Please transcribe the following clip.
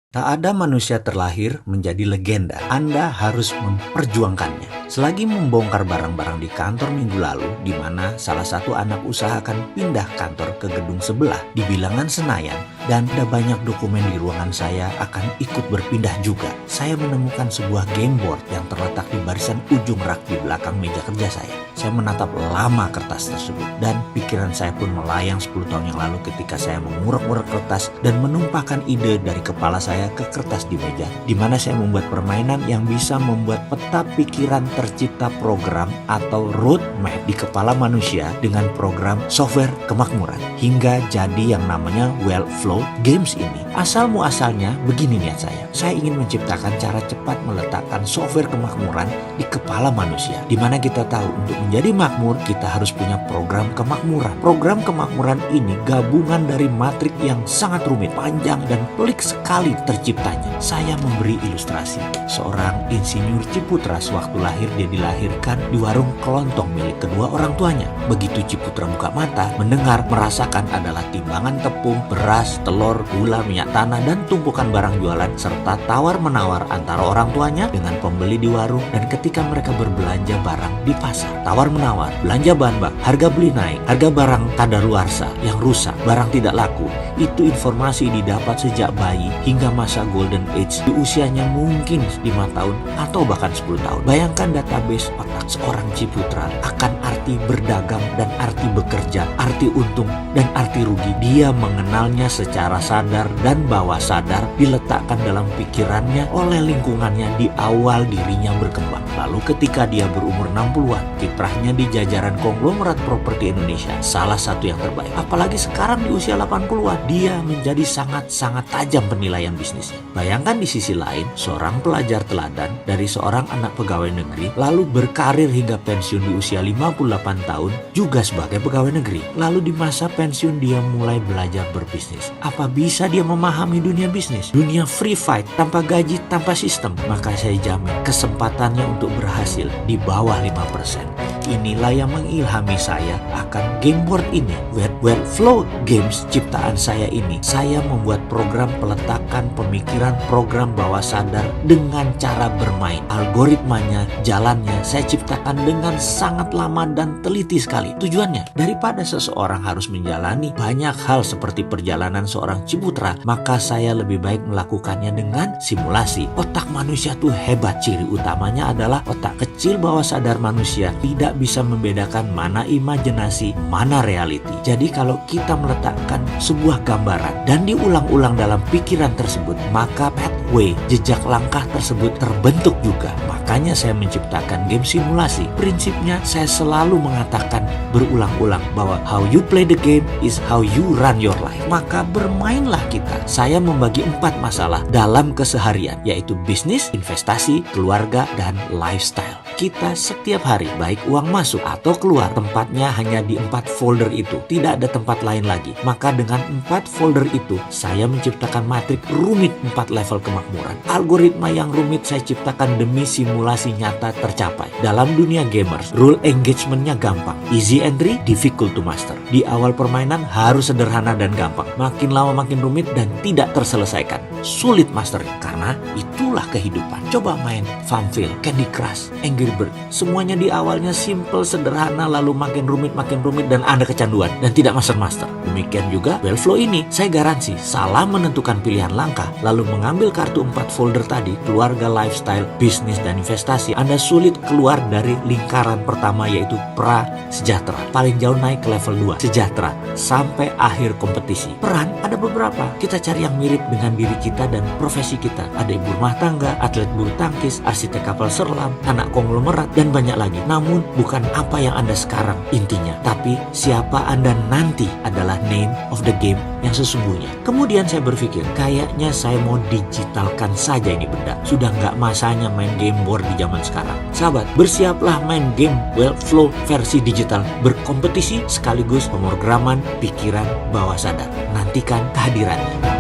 Tak ada manusia terlahir menjadi legenda. Anda harus memperjuangkannya. Selagi membongkar barang-barang di kantor minggu lalu, di mana salah satu anak usaha akan pindah kantor ke gedung sebelah di bilangan Senayan, dan ada banyak dokumen di ruangan saya akan ikut berpindah juga. Saya menemukan sebuah game board yang terletak di barisan ujung rak di belakang meja kerja saya. Saya menatap lama kertas tersebut, dan pikiran saya pun melayang 10 tahun yang lalu ketika saya mengurek-ngurek kertas dan menumpahkan ide dari kepala saya ke kertas di meja, di mana saya membuat permainan yang bisa membuat peta pikiran tercipta program atau roadmap di kepala manusia dengan program software kemakmuran, hingga jadi yang namanya Wellflow Games ini. Asal muasalnya begini niat saya ingin menciptakan cara cepat meletakkan software kemakmuran di kepala manusia, di mana kita tahu untuk menjadi makmur kita harus punya program kemakmuran. Program kemakmuran ini gabungan dari matrik yang sangat rumit, panjang dan pelik sekali terciptanya. Saya memberi ilustrasi. Seorang insinyur Ciputra sewaktu lahir dia dilahirkan di warung kelontong milik kedua orang tuanya. Begitu Ciputra buka mata, mendengar, merasakan adalah timbangan tepung, beras, telur, gula, minyak tanah, dan tumpukan barang jualan serta tawar-menawar antara orang tuanya dengan pembeli di warung dan ketika mereka berbelanja barang di pasar. Tawar-menawar, belanja bahan bak, harga beli naik, harga barang kadaluarsa yang rusak, barang tidak laku. Itu informasi didapat sejak bayi hingga masa golden age di usianya mungkin 5 tahun atau bahkan 10 tahun. Bayangkan database otak seorang Ciputra akan arti berdagang dan arti bekerja, arti untung dan arti rugi. Dia mengenalnya secara sadar dan bawah sadar diletakkan dalam pikirannya oleh lingkungannya di awal dirinya berkembang. Lalu ketika dia berumur 60-an, kiprahnya di jajaran konglomerat properti Indonesia, salah satu yang terbaik. Apalagi sekarang di usia 80-an, dia menjadi sangat-sangat tajam penilaian bisnisnya. Bayangkan di sisi lain, seorang pelajar teladan dari seorang anak pegawai negeri, lalu berkarir hingga pensiun di usia 58 tahun, juga sebagai pegawai negeri. Lalu di masa pensiun dia mulai belajar berbisnis. Apa bisa dia memahami dunia bisnis? Dunia free fight, tanpa gaji, tanpa sistem? Maka saya jamin kesempatannya untuk berhasil di bawah 5%. Inilah yang mengilhami saya akan game board ini. Wellflow Games ciptaan saya ini. Saya membuat program peletakan pemikiran program bawah sadar dengan cara bermain. Algoritmanya, jalannya saya ciptakan dengan sangat lama dan teliti sekali. Tujuannya, daripada seseorang harus menjalani banyak hal seperti perjalanan seorang Ciputra, maka saya lebih baik melakukannya dengan simulasi. Otak manusia tuh hebat. Ciri utamanya adalah otak kecil bawah sadar manusia tidak bisa membedakan mana imajinasi, mana reality. Jadi kalau kita meletakkan sebuah gambaran dan diulang-ulang dalam pikiran tersebut, maka pathway, jejak langkah tersebut terbentuk juga. Makanya saya menciptakan game simulasi. Prinsipnya saya selalu mengatakan berulang-ulang bahwa how you play the game is how you run your life. Maka bermainlah kita. Saya membagi 4 masalah dalam keseharian, yaitu bisnis, investasi, keluarga, dan lifestyle. Kita setiap hari, baik uang masuk atau keluar, tempatnya hanya di 4 folder itu. Tidak ada tempat lain lagi. Maka dengan 4 folder itu, saya menciptakan matrik rumit 4 level kemakmuran. Algoritma yang rumit saya ciptakan demi simulasi nyata tercapai. Dalam dunia gamers, rule engagementnya gampang. Easy entry, difficult to master. Di awal permainan harus sederhana dan gampang. Makin lama makin rumit dan tidak terselesaikan. Sulit master, karena itulah kehidupan. Coba main Farmville, Candy Crush, Angry Bird. Semuanya di awalnya simple, sederhana, lalu makin rumit dan Anda kecanduan dan tidak master. Demikian juga Wellflow ini. Saya garansi salah menentukan pilihan langkah, lalu mengambil kartu 4 folder tadi, keluarga, lifestyle, bisnis, dan investasi, Anda sulit keluar dari lingkaran pertama yaitu pra-sejahtera. Paling jauh naik ke level 2, sejahtera, sampai akhir kompetisi. Peran ada beberapa. Kita cari yang mirip dengan diri kita dan profesi kita. Ada ibu rumah tangga, atlet bulu tangkis, arsitek kapal selam, anak konglomerat, dan banyak lagi. Namun bukan apa yang Anda sekarang intinya, tapi siapa Anda nanti adalah name of the game yang sesungguhnya. Kemudian saya berpikir, kayaknya saya mau digitalkan saja ini benda. Sudah nggak masanya main game board di zaman sekarang. Sahabat, bersiaplah main game Wellflow versi digital, berkompetisi sekaligus pemrograman pikiran bawah sadar. Nantikan kehadirannya.